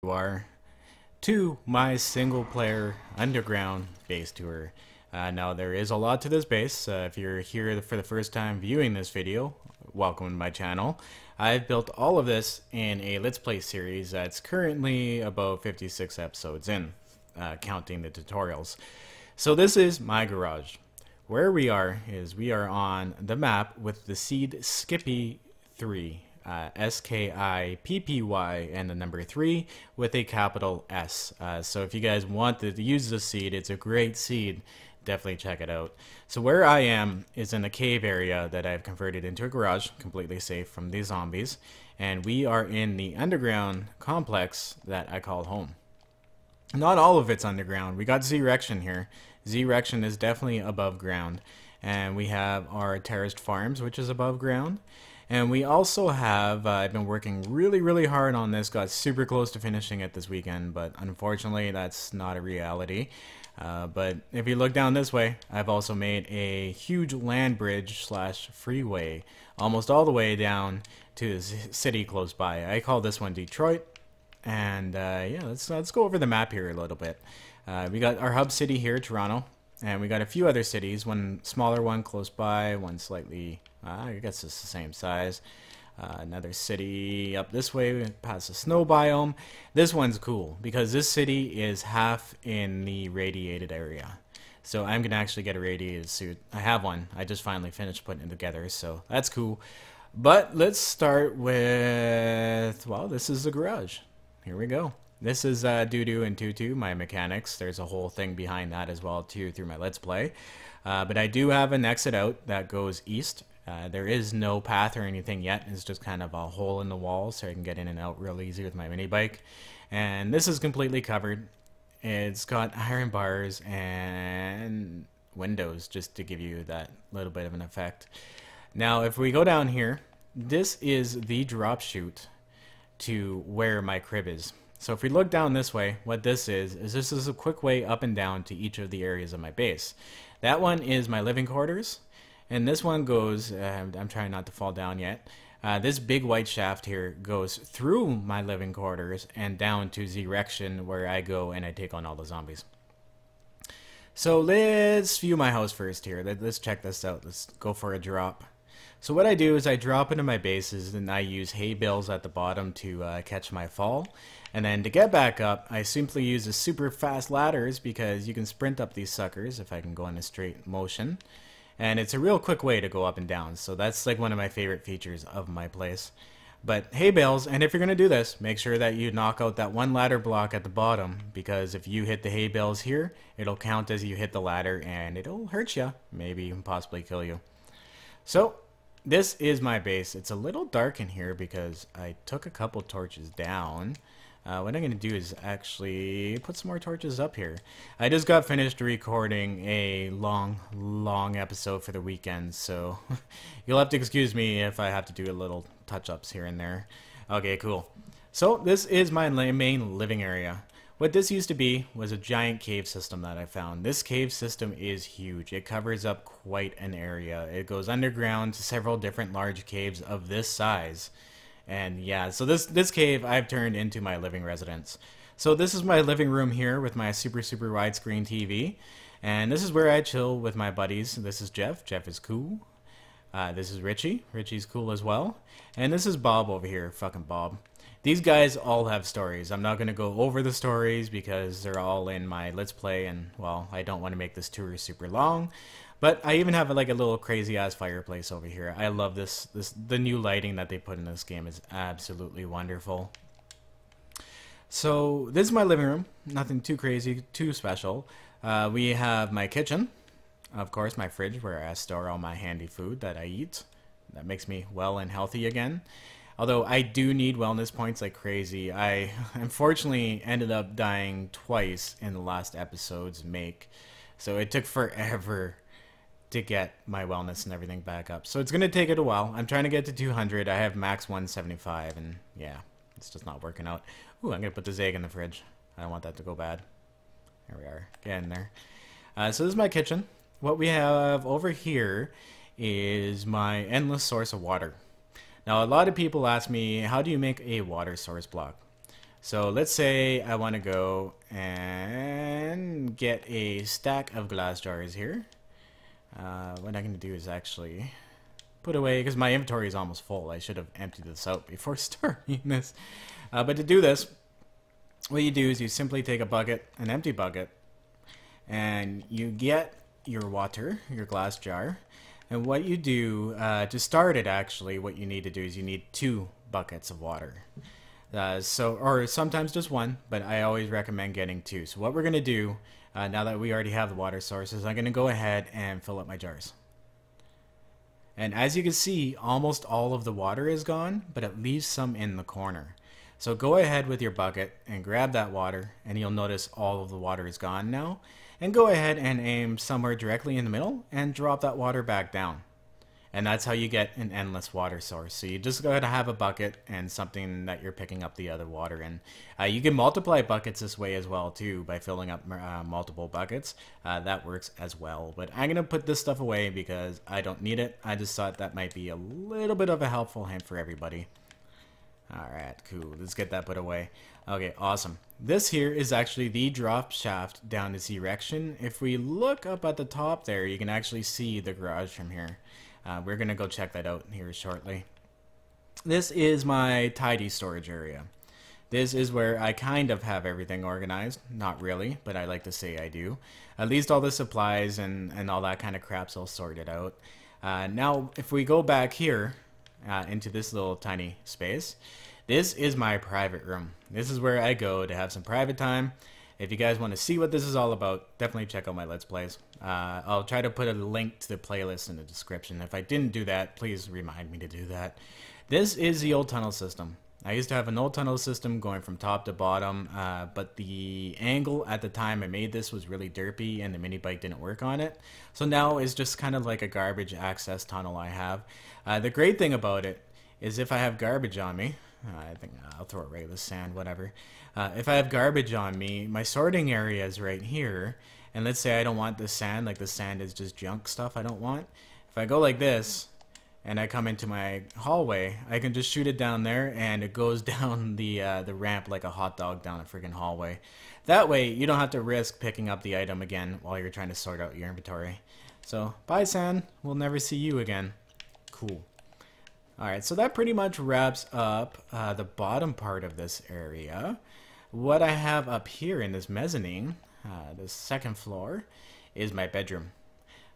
you are to my single player underground base tour. Now there is a lot to this base. If you're here for the first time viewing this video, welcome to my channel. I've built all of this in a Let's Play series that's currently about 56 episodes in, counting the tutorials. So this is my garage. Where we are is we are on the map with the seed Skippy 3. Skippy and the number 3 with a capital S. So if you guys want to use this seed, it's a great seed. Definitely check it out. So where I am is in a cave area that I've converted into a garage, completely safe from these zombies. And we are in the underground complex that I call home. Not all of it's underground. We got Z-Rection here. Z-Rection is definitely above ground. And we have our terraced farms, which is above ground. And we also have, I've been working really hard on this, got super close to finishing it this weekend, but unfortunately that's not a reality. But if you look down this way, I've also made a huge land bridge slash freeway, almost all the way down to the city close by. I call this one Detroit. And yeah, let's go over the map here a little bit. We got our hub city here, Toronto. And we got a few other cities, one smaller one close by, one slightly, I guess it's the same size. Another city up this way past the snow biome. This one's cool because this city is half in the radiated area. So I'm going to actually get a radiated suit. I have one. I just finally finished putting it together, so that's cool. But let's start with, well, this is the garage. Here we go. This is Doo-Doo and Tutu, my mechanics. There's a whole thing behind that as well too through my Let's Play. But I do have an exit out that goes east. There is no path or anything yet. It's just kind of a hole in the wall so I can get in and out real easy with my mini bike. And this is completely covered. It's got iron bars and windows just to give you that little bit of an effect. Now if we go down here, this is the drop chute to where my crib is. So if we look down this way, what this is a quick way up and down to each of the areas of my base. That one is my living quarters, and this one goes, I'm trying not to fall down yet, this big white shaft here goes through my living quarters and down to Z-Rection where I go and I take on all the zombies. So let's view my house first here. Let's check this out. Let's go for a drop. So what I do is I drop into my bases and I use hay bales at the bottom to catch my fall. And then to get back up, I simply use the super fast ladders because you can sprint up these suckers if I can go in a straight motion. And it's a real quick way to go up and down. So that's like one of my favorite features of my place. But hay bales, and if you're going to do this, make sure that you knock out that one ladder block at the bottom, because if you hit the hay bales here, it'll count as you hit the ladder and it'll hurt you, maybe even possibly kill you. So this is my base. It's a little dark in here because I took a couple torches down. What I'm going to do is actually put some more torches up here. I just got finished recording a long episode for the weekend, so you'll have to excuse me if I have to do a little touch-ups here and there. Okay, cool. So this is my main living area. What this used to be was a giant cave system that I found. This cave system is huge. It covers up quite an area. It goes underground to several different large caves of this size. And yeah, so this cave I've turned into my living residence. So this is my living room here with my super widescreen TV. And this is where I chill with my buddies. This is Jeff. Jeff is cool. This is Richie. Richie's cool as well. And this is Bob over here. Fucking Bob. These guys all have stories. I'm not going to go over the stories because they're all in my Let's Play, and well, I don't want to make this tour super long. But I even have like a little crazy ass fireplace over here. I love this. The new lighting that they put in this game is absolutely wonderful. So this is my living room. Nothing too crazy, too special. We have my kitchen. Of course, my fridge where I store all my handy food that I eat. That makes me well and healthy again. Although I do need wellness points like crazy. I unfortunately ended up dying twice in the last episode's make. So it took forever to get my wellness and everything back up. So it's going to take it a while. I'm trying to get to 200. I have max 175 and yeah, it's just not working out. Ooh, I'm going to put this egg in the fridge. I don't want that to go bad. There we are. Get in there. So this is my kitchen. What we have over here is my endless source of water. Now a lot of people ask me, how do you make a water source block? So let's say I want to go and get a stack of glass jars here. What I'm going to do is actually put away, because my inventory is almost full. I should have emptied this out before starting this. But to do this, what you do is you simply take a bucket, an empty bucket, and you get your water, your glass jar. And what you do, to start it actually, what you need to do is you need 2 buckets of water. Or sometimes just 1, but I always recommend getting 2. So what we're going to do, now that we already have the water sources, I'm going to go ahead and fill up my jars. And as you can see, almost all of the water is gone, but it leaves some in the corner. So go ahead with your bucket and grab that water, and you'll notice all of the water is gone now. And go ahead and aim somewhere directly in the middle and drop that water back down. And that's how you get an endless water source. So you just go ahead and have a bucket and something that you're picking up the other water in. You can multiply buckets this way as well too, by filling up multiple buckets. That works as well. But I'm going to put this stuff away because I don't need it. I just thought that might be a little bit of a helpful hint for everybody. Alright, cool. Let's get that put away. Okay, awesome. This here is actually the drop shaft down this erection. If we look up at the top there, you can actually see the garage from here. We're going to go check that out here shortly. This is my tidy storage area. This is where I kind of have everything organized. Not really, but I like to say I do. At least all the supplies and all that kind of crap's all sorted out. Now, if we go back here into this little tiny space, this is my private room. This is where I go to have some private time. If you guys want to see what this is all about, definitely check out my Let's Plays. I'll try to put a link to the playlist in the description. If I didn't do that, please remind me to do that. This is the old tunnel system. I used to have an old tunnel system going from top to bottom, but the angle at the time I made this was really derpy and the mini bike didn't work on it. So now it's just kind of like a garbage access tunnel I have. The great thing about it is if I have garbage on me, I think I'll throw it right in the sand, whatever. If I have garbage on me, my sorting area is right here. And let's say I don't want the sand, like the sand is just junk stuff I don't want. If I go like this, and I come into my hallway, I can just shoot it down there, and it goes down the ramp like a hot dog down a freaking hallway. That way, you don't have to risk picking up the item again while you're trying to sort out your inventory. So, bye sand, we'll never see you again. Cool. Alright, so that pretty much wraps up the bottom part of this area. What I have up here in this mezzanine, the second floor, is my bedroom.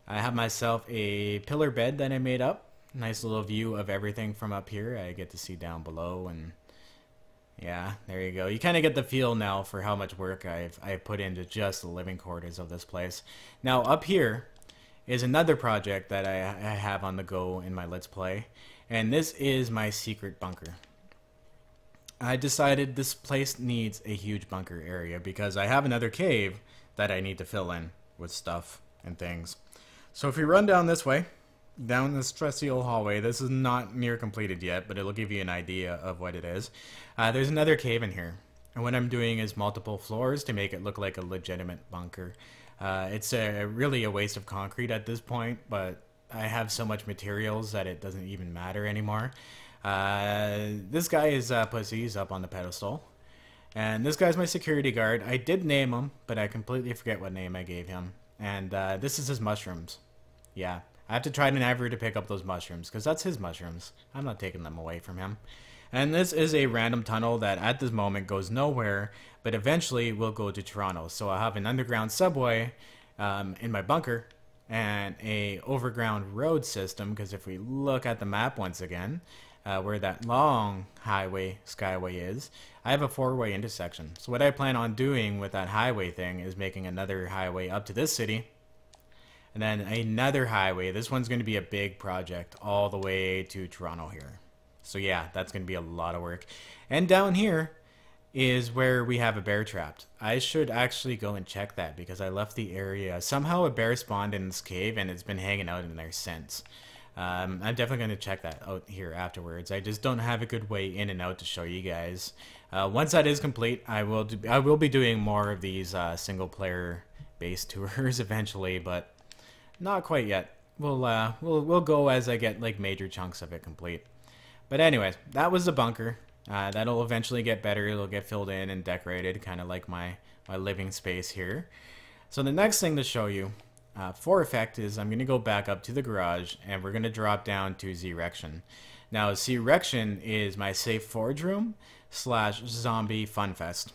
I have myself a pillar bed that I made up. Nice little view of everything from up here. I get to see down below, and yeah, there you go. You kind of get the feel now for how much work I've put into just the living quarters of this place. Now up here is another project that I have on the go in my Let's Play, and this is my secret bunker. I decided this place needs a huge bunker area because I have another cave that I need to fill in with stuff and things. So if you run down this way, down this trusty old hallway, this is not near completed yet, but it'll give you an idea of what it is. There's another cave in here, and what I'm doing is multiple floors to make it look like a legitimate bunker. It's really a waste of concrete at this point, but I have so much materials that it doesn't even matter anymore. This guy is Pussy's up on the pedestal, and this guy's my security guard. I did name him, but I completely forget what name I gave him. And this is his mushrooms. Yeah, I have to try never to pick up those mushrooms because that's his mushrooms. I'm not taking them away from him. And this is a random tunnel that at this moment goes nowhere, but eventually will go to Toronto. So I'll have an underground subway in my bunker and a overground road system, because if we look at the map once again, where that long highway skyway is, I have a 4-way intersection. So what I plan on doing with that highway thing is making another highway up to this city, and then another highway. This one's going to be a big project all the way to Toronto here. So yeah, that's going to be a lot of work. And down here is where we have a bear trapped. I should actually go and check that because I left the area. Somehow a bear spawned in this cave and it's been hanging out in there since. I'm definitely going to check that out here afterwards. I just don't have a good way in and out to show you guys. Once that is complete, I will be doing more of these single player based tours eventually, but not quite yet. We'll go as I get like major chunks of it complete. But anyways, that was the bunker. That'll eventually get better. It'll get filled in and decorated, kind of like my living space here. So the next thing to show you for effect is I'm going to go back up to the garage and we're going to drop down to Z-Rection. Now Z-Rection is my safe forage room / zombie funfest.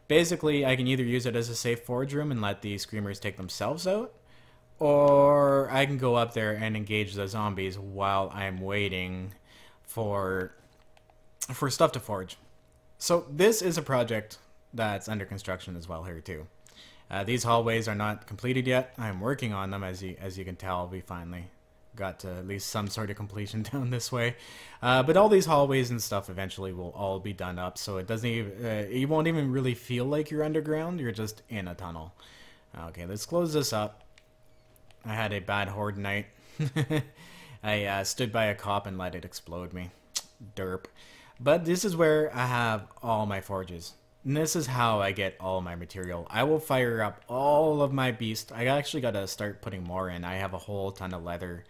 Basically, I can either use it as a safe forage room and let the screamers take themselves out, or I can go up there and engage the zombies while I'm waiting for stuff to forage. So this is a project that's under construction as well here too. These hallways are not completed yet. I'm working on them, as you can tell. We finally got to at least some sort of completion down this way. But all these hallways and stuff eventually will all be done up, so it doesn't even, you won't even really feel like you're underground. You're just in a tunnel. Okay, let's close this up. I had a bad horde night. I stood by a cop and let it explode me. Derp. But this is where I have all my forges. And this is how I get all my material. I will fire up all of my beast. I actually got to start putting more in. I have a whole ton of leather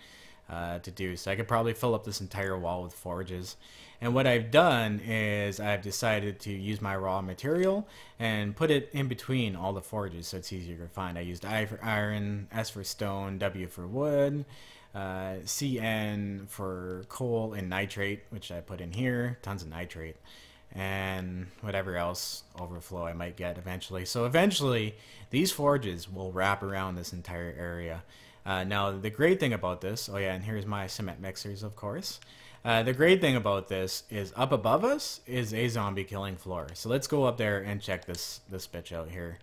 to do. So I could probably fill up this entire wall with forges. And what I've done is I've decided to use my raw material and put it in between all the forges so it's easier to find. I used I for iron, S for stone, W for wood, CN for coal and nitrate, which I put in here. Tons of nitrate. And whatever else overflow I might get eventually. So eventually, these forges will wrap around this entire area. Now, the great thing about this, oh yeah, and here's my cement mixers, of course. The great thing about this is up above us is a zombie killing floor. So let's go up there and check this bitch out here.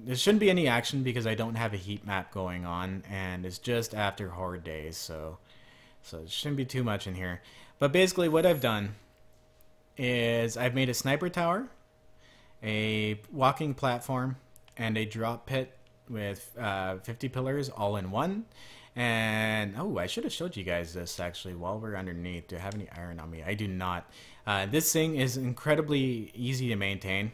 There shouldn't be any action because I don't have a heat map going on, and it's just after horde days, so it shouldn't be too much in here. But basically, what I've done is I've made a sniper tower, a walking platform, and a drop pit with 50 pillars all in one. And oh, I should have showed you guys this actually while we're underneath. Do I have any iron on me? I do not. This thing is incredibly easy to maintain.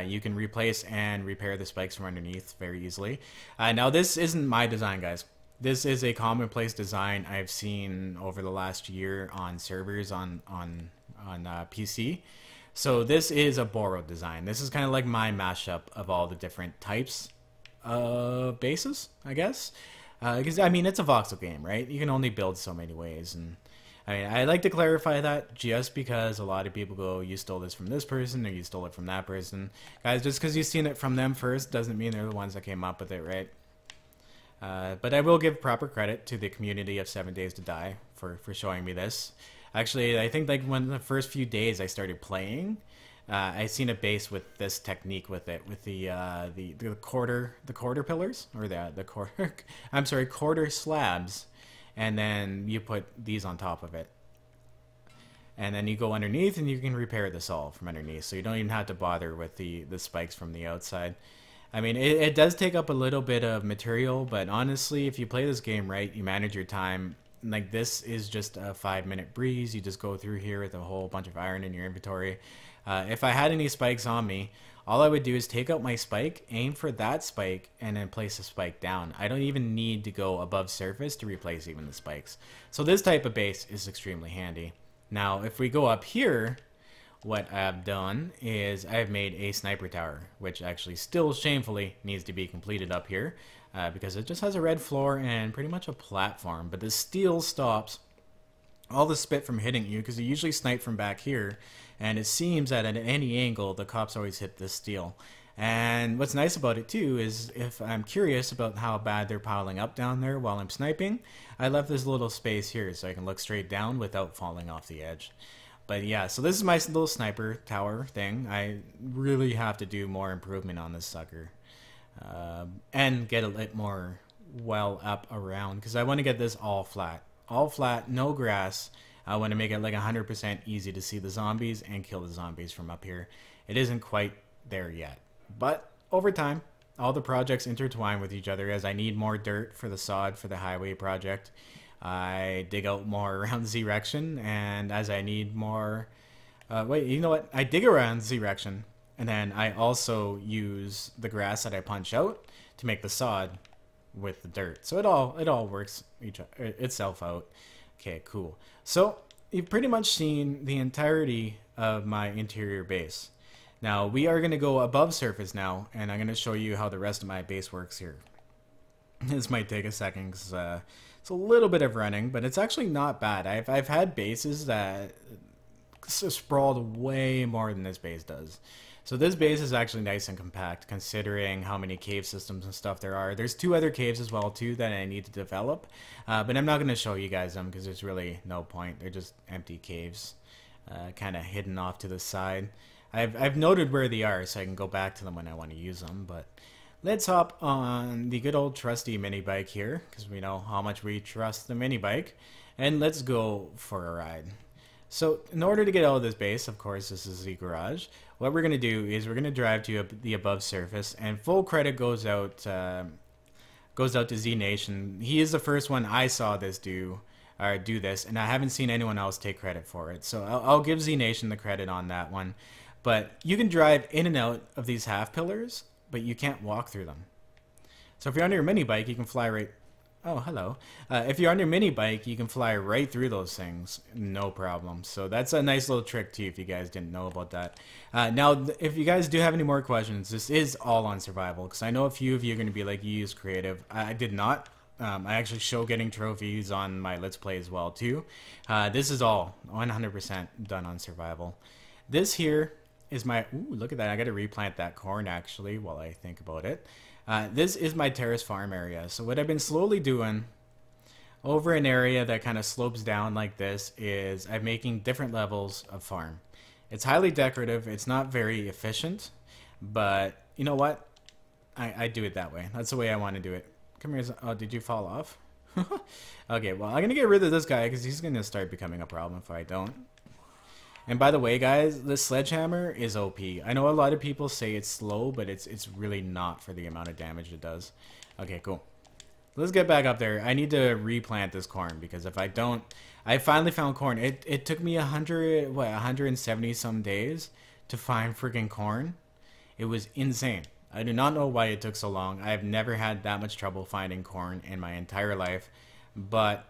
You can replace and repair the spikes from underneath very easily. Now this isn't my design, guys. This is a commonplace design I've seen over the last year on servers on PC. So this is a borrowed design. This is kind of like my mashup of all the different types of bases, I guess. Because, I mean, it's a voxel game, right? You can only build so many ways. And I mean, I like to clarify that just because a lot of people go, you stole this from this person or you stole it from that person. Guys, just because you've seen it from them first doesn't mean they're the ones that came up with it, right? But I will give proper credit to the community of 7 Days to Die for showing me this. Actually, I think like when the first few days I started playing, I seen a base with this technique with it, with the quarter pillars, or the quarter I'm sorry, quarter slabs, and then you put these on top of it, and then you go underneath and you can repair this all from underneath, so you don't even have to bother with the spikes from the outside. I mean, it does take up a little bit of material, but honestly, if you play this game right, you manage your time. Like, this is just a 5-minute breeze. You just go through here with a whole bunch of iron in your inventory. If I had any spikes on me, all I would do is take out my spike, aim for that spike, and then place a spike down. I don't even need to go above surface to replace even the spikes. So this type of base is extremely handy. Now, if we go up here, what I've done is I've made a sniper tower, which actually still shamefully needs to be completed up here. Because it just has a red floor and pretty much a platform. But the steel stops all the spit from hitting you, because you usually snipe from back here. And it seems that at any angle, the cops always hit this steel. And what's nice about it too is if I'm curious about how bad they're piling up down there while I'm sniping, I left this little space here so I can look straight down without falling off the edge. But yeah, so this is my little sniper tower thing. I really have to do more improvement on this sucker. And get a bit more well up around, because I want to get this all flat, no grass. I want to make it like 100% easy to see the zombies and kill the zombies from up here. It isn't quite there yet, but over time all the projects intertwine with each other. As I need more dirt for the sod for the highway project, I dig out more around Z-Rection, and as I need more wait, you know what, I dig around Z-Rection. And then I also use the grass that I punch out to make the sod with the dirt. So it all works itself out. Okay, cool. So you've pretty much seen the entirety of my interior base. Now we are going to go above surface now, and I'm going to show you how the rest of my base works here. This might take a second because it's a little bit of running, but it's actually not bad. I've had bases that sprawled way more than this base does. So this base is actually nice and compact considering how many cave systems and stuff there are. There's 2 other caves as well too that I need to develop, but I'm not going to show you guys them because there's really no point. They're just empty caves, kind of hidden off to the side. I've noted where they are so I can go back to them when I want to use them, but let's hop on the good old trusty mini bike here because we know how much we trust the mini bike, and let's go for a ride. So in order to get out of this base, of course, this is the garage. What we're going to do is we're going to drive to the above surface, and full credit goes out to Z Nation. He is the first one I saw this do this, and I haven't seen anyone else take credit for it. So I'll give Z Nation the credit on that one. But you can drive in and out of these half pillars, but you can't walk through them. So if you're on your mini bike, you can fly right. Oh, hello. If you're on your mini bike, you can fly right through those things, no problem. So that's a nice little trick too, if you guys didn't know about that. Now, if you guys do have any more questions, this is all on survival, because I know a few of you are going to be like, you use creative. I did not. I actually show getting trophies on my Let's Play as well too. This is all 100% done on survival. This here is my. Ooh, look at that! I got to replant that corn actually while I think about it. This is my terrace farm area. So what I've been slowly doing over an area that kind of slopes down like this is I'm making different levels of farm. It's highly decorative. It's not very efficient, but you know what? I do it that way. That's the way I want to do it. Come here. Oh, did you fall off? Okay, well, I'm going to get rid of this guy because he's going to start becoming a problem if I don't. And by the way, guys, this sledgehammer is OP. I know a lot of people say it's slow, but it's really not for the amount of damage it does. Okay, cool. Let's get back up there. I need to replant this corn because if I don't, I finally found corn. It took me 170 some days to find freaking corn. It was insane. I do not know why it took so long. I've never had that much trouble finding corn in my entire life. But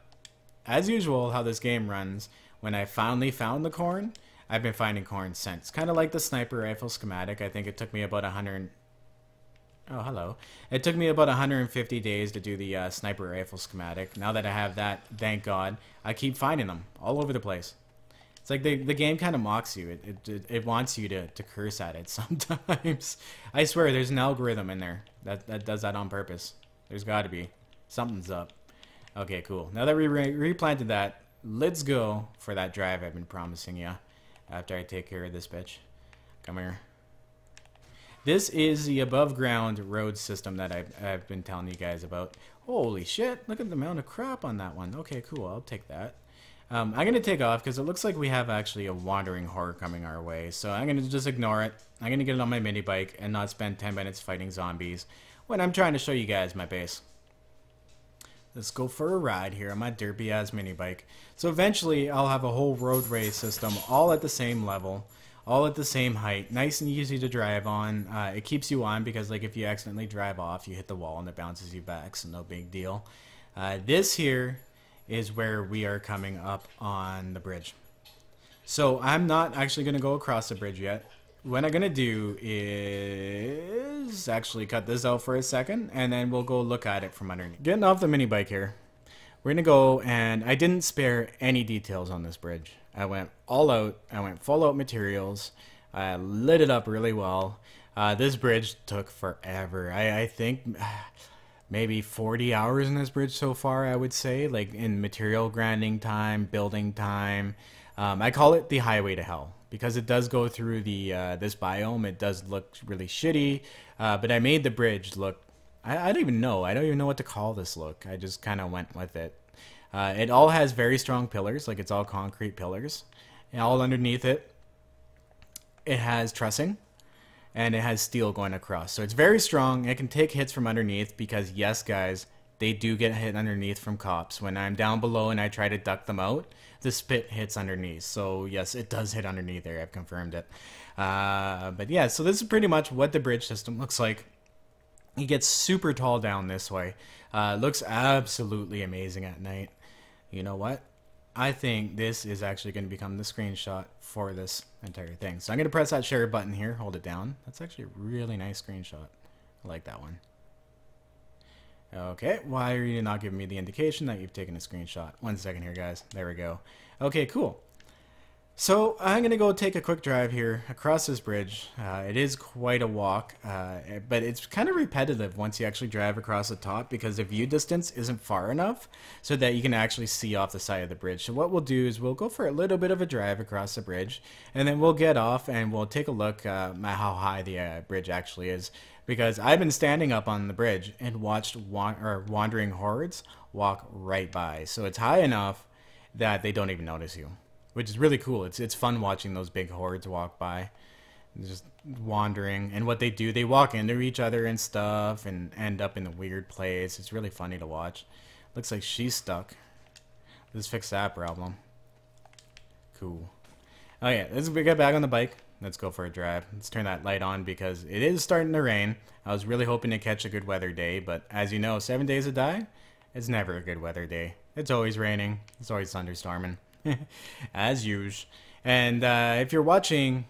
as usual, how this game runs, when I finally found the corn, I've been finding corn since. Kind of like the sniper rifle schematic. I think it took me about 100. Oh, hello. It took me about 150 days to do the sniper rifle schematic. Now that I have that, thank God, I keep finding them all over the place. It's like the game kind of mocks you. It wants you to curse at it sometimes. I swear, there's an algorithm in there that does that on purpose. There's got to be. Something's up. Okay, cool. Now that we replanted that, let's go for that drive I've been promising you. After I take care of this bitch. Come here. This is the above ground road system that I've been telling you guys about. Holy shit, look at the amount of crap on that one. Okay, cool, I'll take that. I'm going to take off because it looks like we have actually a wandering horror coming our way. So I'm going to just ignore it. I'm going to get it on my mini bike and not spend 10 minutes fighting zombies when I'm trying to show you guys my base. Let's go for a ride here on my derpy ass mini bike. So eventually I'll have a whole roadway system all at the same level, all at the same height, nice and easy to drive on. It keeps you on because like if you accidentally drive off, you hit the wall and it bounces you back, so no big deal. This here is where we are coming up on the bridge. So I'm not actually going to go across the bridge yet. What I'm going to do is actually cut this out for a second, and then we'll go look at it from underneath. Getting off the mini bike here, we're going to go, and I didn't spare any details on this bridge. I went all out. I went full out materials. I lit it up really well. This bridge took forever. I think maybe 40 hours in this bridge so far, I would say, like in material grinding time, building time. I call it the highway to hell because it does go through the this biome. It does look really shitty, but I made the bridge look. I don't even know. I don't even know what to call this look. I just kind of went with it. It all has very strong pillars, like it's all concrete pillars, and all underneath it, it has trussing, and it has steel going across. So it's very strong. It can take hits from underneath because yes, guys, they do get hit underneath from cops. When I'm down below and I try to duck them out, the spit hits underneath. So yes, it does hit underneath there. I've confirmed it. But yeah, so this is pretty much what the bridge system looks like. It gets super tall down this way. Looks absolutely amazing at night. You know what? I think this is actually going to become the screenshot for this entire thing. So I'm going to press that share button here, hold it down. That's actually a really nice screenshot. I like that one. Okay, why are you not giving me the indication that you've taken a screenshot? 1 second here, guys. There we go. Okay, cool. So I'm going to go take a quick drive here across this bridge. It is quite a walk, but it's kind of repetitive once you actually drive across the top because the view distance isn't far enough so that you can actually see off the side of the bridge. So what we'll do is we'll go for a little bit of a drive across the bridge, and then we'll get off and we'll take a look at how high the bridge actually is, because I've been standing up on the bridge and watched wandering hordes walk right by. So it's high enough that they don't even notice you, which is really cool. It's fun watching those big hordes walk by, just wandering. And what they do, they walk into each other and stuff and end up in a weird place. It's really funny to watch. Looks like she's stuck. Let's fix that problem. Cool. Oh yeah, let's get back on the bike. Let's go for a drive. Let's turn that light on because it is starting to rain. I was really hoping to catch a good weather day, but as you know, 7 days a die, it's never a good weather day. It's always raining. It's always thunderstorming. As usual. And if you're watching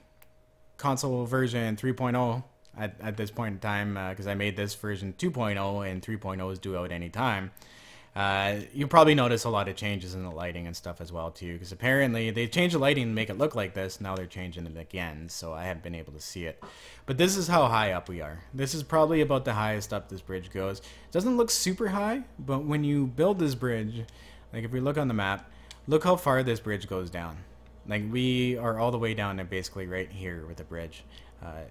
console version 3.0 at this point in time, because I made this version 2.0 and 3.0 is due out anytime, you probably notice a lot of changes in the lighting and stuff as well too, because apparently they changed the lighting to make it look like this. Now they're changing it again, so I haven't been able to see it. But this is how high up we are. This is probably about the highest up this bridge goes. It doesn't look super high, but when you build this bridge, like if we look on the map, look how far this bridge goes down. Like we are all the way down to basically right here with the bridge.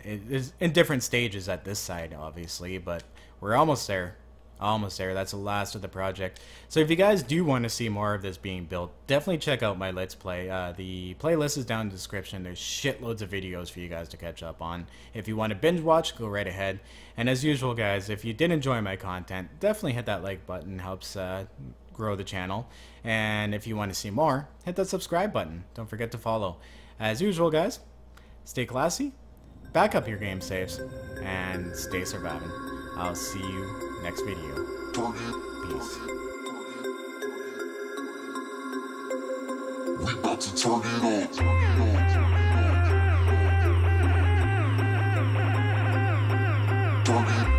It is in different stages at this side, obviously, but we're almost there. Almost there. That's the last of the project. So if you guys do want to see more of this being built, definitely check out my Let's Play. The playlist is down in the description. There's shitloads of videos for you guys to catch up on. If you want to binge watch, go right ahead. And as usual, guys, if you did enjoy my content, definitely hit that like button. Helps grow the channel. And if you want to see more, hit that subscribe button. Don't forget to follow. As usual, guys, stay classy, back up your game saves, and stay surviving. I'll see you next video. Peace. We about to turn it on. Turn it